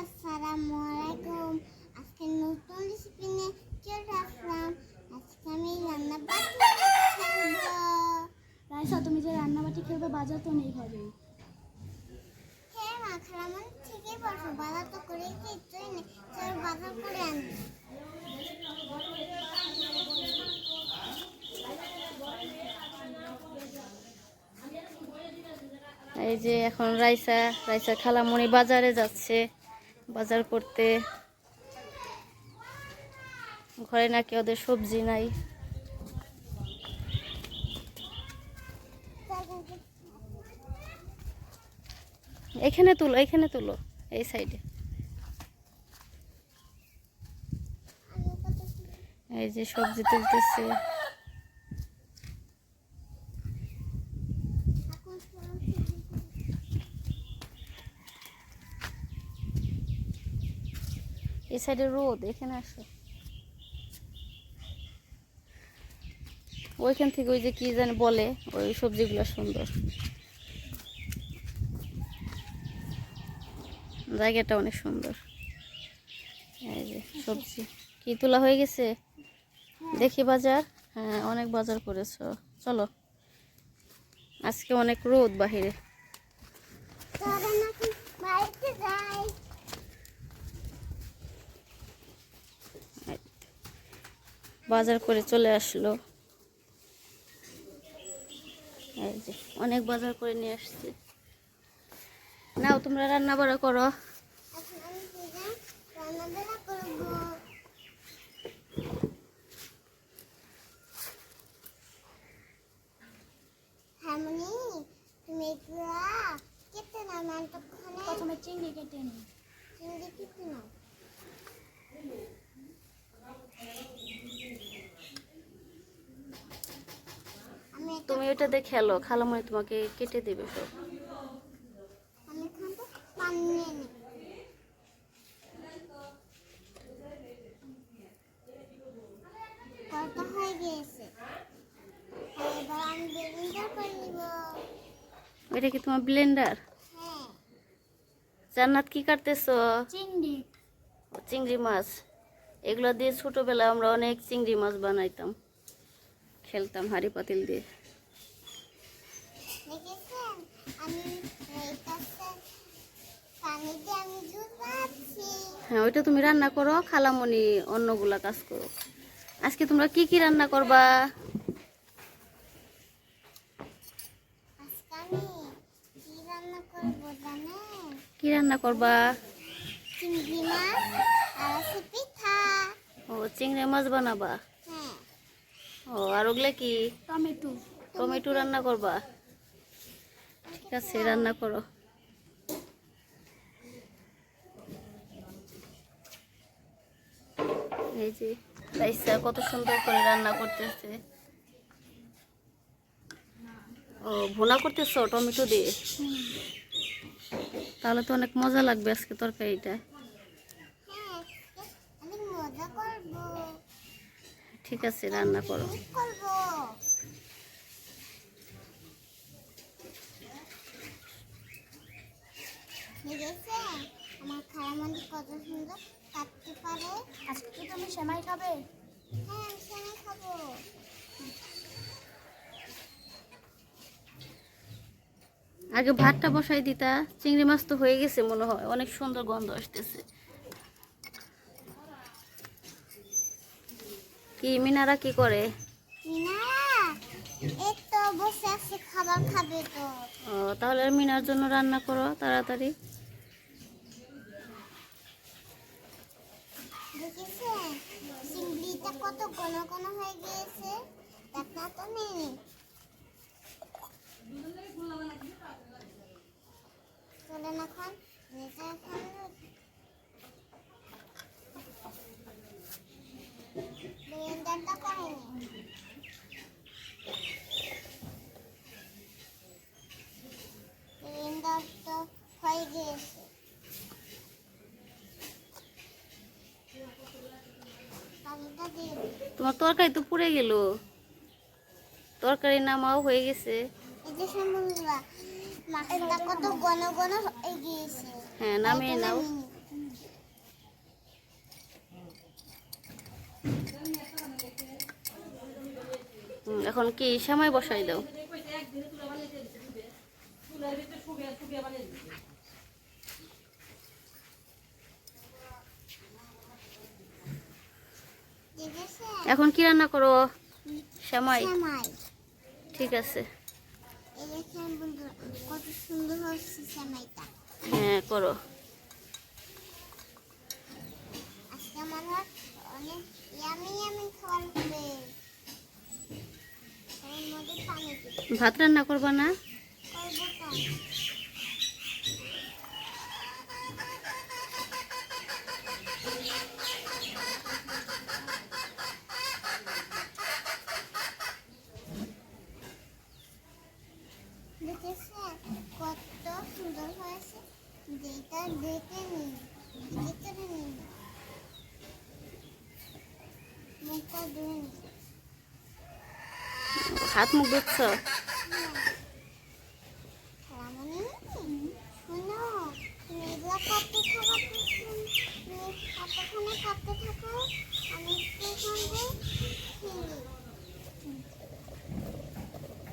আসসালামু আলাইকুম। আজকে নতুন রেসিপি নিয়ে চলে আসলাম। আজকে আমি রান্নাবাটি খেলবো। রাইসা, তুমি যে রান্নাবাটি খেলবে বাজার তো নেই ঘরে। হ্যাঁ মা, খালামন ঠিকই বলছো, বাজার তো করে কিছুই নেই। চল বাজার করে আনবি। এই যে এখন রাইসা খালামণি বাজারে যাচ্ছে বাজার করতে। ঘরে নাকি ওদের সবজি নাই। এখানে তুলো এই সাইডে। এই যে সবজি তুলতেছে। এই সাইডে রোদ, এখানে আসো। ওইখান থেকে ওই যে কি জানি বলে, ওই সবজিগুলো সুন্দর, জায়গাটা অনেক সুন্দর। এই যে সবজি কি তোলা হয়ে গেছে, দেখি বাজার। হ্যাঁ, অনেক বাজার করেছো। চলো, আজকে অনেক রোদ বাহিরে। বাজার করে চলে আসলো। এই যে অনেক বাজার করে নিয়ে আসছে। নাও, তোমরা রান্না বাড়া করো। প্রথমে চিংড়ি কেটে নিই। তুমি ওটাতে খেলো, খালামণি তোমাকে কেটে দেবে সব। এটা কি তোমার ব্লেন্ডার? জান্নাত কি কাটতেছো? চিংড়ি। চিংড়ি মাছ। এগুলো দিয়ে ছোটবেলায় আমরা অনেক চিংড়ি মাছ বানাইতাম, খেলতাম হাঁড়ি পাতিল দিয়ে। হ্যাঁ, ওইটা তুমি রান্না করো, খালামণি অন্যগুলা কাজ করো। আজকে তোমরা কি কি রান্না করবা? কি রান্না করবা? চিংড়ি মাছ আর পিঠা। ও, চিংড়ি মাছ বানাবা? ও, আর ওগুলা কি? টমেটো রান্না করবা? ঠিক আছে, রান্না করো। এই যে রাইসা কত সুন্দর করে রান্না করতেছে। ও, ভুনা করতেছো টমেটো দিয়ে? তাহলে তো অনেক মজা লাগবে আজকে তরকারিটা। ঠিক আছে, রান্না করো। আমার খালামণি কত সুন্দর কাটতে পারে। আজকে কি তুমি সেমাই খাবে? হ্যাঁ, আমি সেমাই খাবো। আগে ভাতটা বসাই দিতা। চিংড়ি মাছ তো হয়ে গেছে মনে হয়, অনেক সুন্দর গন্ধ আসতেছে। কি মিনারা কি করে? এই তো বসে আছে, খাবার খাবে তো। ও, তাহলে মিনার জন্য রান্না করো তাড়াতাড়ি। দেখেছেন চিংড়িটা কত ঘন ঘন হয়ে গিয়েছে, দেখা তো নেই। চলেন এখন ব্লেন্ডারটা করেনি। ব্লেন্ডার তো হয়ে গিয়েছে। তোমার তরকারি তো পুড়ে গেল। তরকারি নামাও হয়ে গেছে। এই যে সমুদ্রা মাছটা কত ঘন ঘন হয়ে গিয়েছে। হ্যাঁ, নামিয়ে নাও। এখন কি সময় বসাই দাও? দেখেছে এখন কি রান্না করো? সেমাই। সেমাই। ঠিক আছে, এই দেখেন বন্ধুরা কত সুন্দর হচ্ছে সেমাইটা। হ্যাঁ করো। আজকে আমার অনেক ইয়ামি ইয়ামি খাবার হবে। এর মধ্যে পানি দিই। ভাত রান্না করবা না? করবো কেন? দেখেছেন কত সুন্দর হয়েছে। যেটা দেখে নিন, ভিতরে নিন, মুখটা ধুয়ে নিন। হাত মুখ ধুচ্ছ? রামনি, শোনো, তুমি এগুলো কাটতে থাকো, তুমি কতক্ষণে কাটতে থাকো, আমি একটু সঙ্গে খেলি।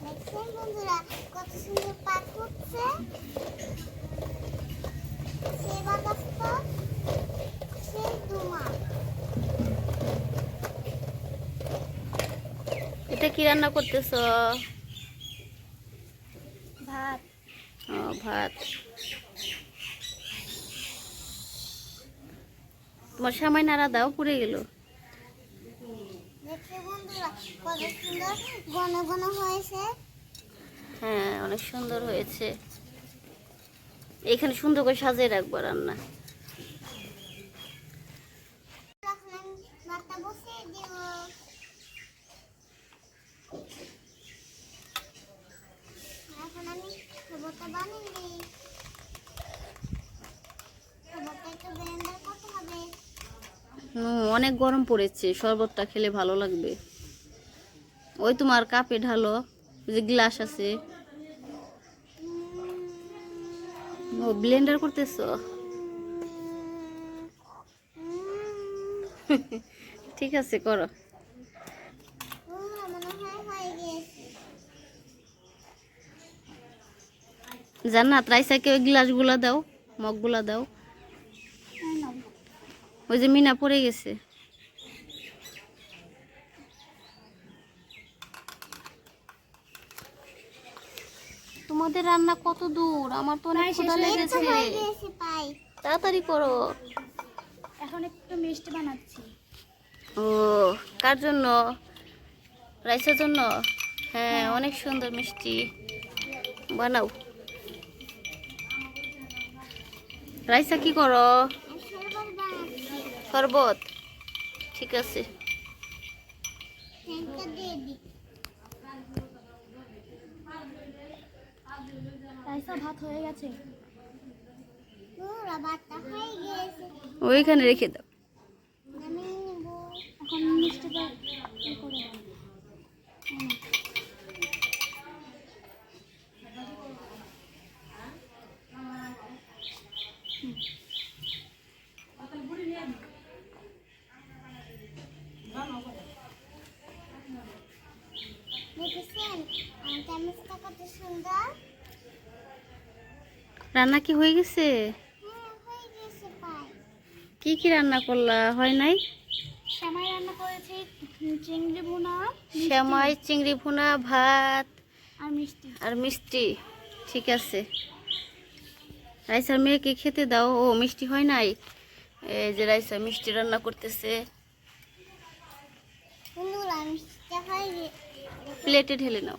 দেখছেন বন্ধুরা কত সুন্দর পাক হচ্ছে। সে বাতাসটা সেই ধোঁয়া। এটা কি রান্না করতেছ? ভাত। ও ভাত। তোমার সেমাই নাড়া দাও, পুড়ে গেল। দেখছে বন্ধুরা কত সুন্দর ঘন ঘন হয়েছে। হ্যাঁ অনেক সুন্দর হয়েছে। এখানে সুন্দর করে সাজিয়ে রাখবো রান্না। এখন আমি ভাতটা বসিয়ে দিব। এখন আমি খাবারটা বানিয়ে দিই। খাবারটা একটু ব্লেন্ডার করতে হবে। অনেক গরম পড়েছে, শরবতটা খেলে ভালো লাগবে। ওই তোমার কাপে ঢালো, ওই যে গ্লাস আছে। ও ব্লেন্ডার করতেছো? ঠিক আছে করো। মনে হয় হয়ে গিয়েছে। জান্নাত, রাইসাকে ওই গ্লাসগুলা দাও, মগগুলা দাও। ওই যে মিনা পড়ে গেছে। তোমাদের রান্না কত দূর? আমার তো অনেক প্রায় শেষ ক্ষুধা হয়ে লেগেছে। হয়ে গিয়েছে পাই। তাড়াতাড়ি করো। এখন একটু মিষ্টি বানাচ্ছি। ও কার জন্য? রাইসার জন্য? হ্যাঁ অনেক সুন্দর মিষ্টি বানাও। রাইসা কি করো? আর শরবত বানাচ্ছি। শরবত। ঠিক আছে। ফ্যানটা দিয়ে দিই। রাইসা ভাত হয়ে গেছে। ভাতটা হয়ে গিয়েছে। ওইখানে রেখে দাও। নামিয়ে নিব। এখন মিষ্টিটা করে দাও। দেখেছেন চামচটা কত সুন্দর। রান্না কি হয়ে গেছে? হ্যাঁ হয়ে গিয়েছে পাই। কি কি রান্না করলা? হয় নাই? সেমাই রান্না করেছি, চিংড়ি ভুনা, সেমাই, চিংড়ি ভুনা, ভাত আর মিষ্টি। আর মিষ্টি। ঠিক আছে। রাইসার মেয়েকে খেতে দাও। ও মিষ্টি হয় নাই। এই যে রাইসা মিষ্টি রান্না করতেছে। বন্ধুরা মিষ্টিটা হয়ে গিয়েছে। প্লেটে ঢেলে নাও।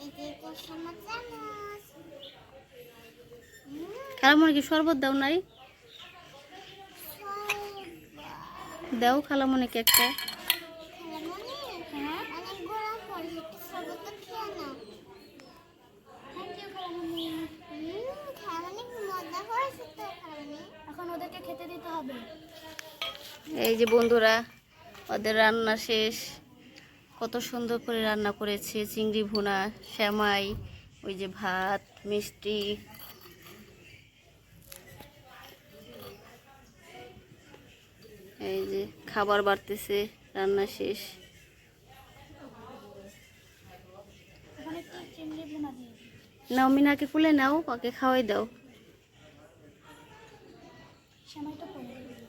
এই যে কষানো চামচ। খালামণি কি শরবত দাও নাই? শরবত। দাও খালামণিকে একটা। খালামণি, অনেক গরম পড়েছে, একটু শরবতটা খেয়ে নাও। থ্যাংক ইউ খালামণি। খালামণি মজা হয়েছে তো খালামণি। এখন ওদেরকে খেতে দিতে হবে। এই যে বন্ধুরা, ওদের রান্না শেষ। কত সুন্দর করে রান্না করেছে। চিংড়ি ভুনা, সেমাই, ওই যে ভাত, মিষ্টি। এই যে খাবার বাড়তেছে, রান্না শেষ। এখন একটু চিংড়ি ভুনা দিয়ে দিই। নাও মিনাকে কুলে নাও, ওকে খাওয়াই দাও। সেমাইটা পরে দিই।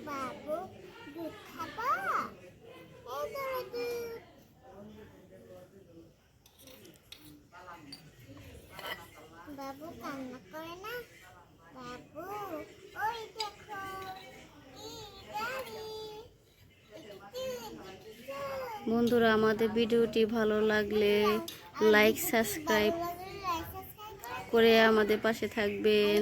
বাবু দুধ খাবা? এই ধরো দুধ। বাবু কান্না করে না? বাবু ওই দেখো, দাদি বন্ধুরা, আমাদের ভিডিওটি ভালো লাগলে লাইক সাবস্ক্রাইব করে আমাদের পাশে থাকবেন।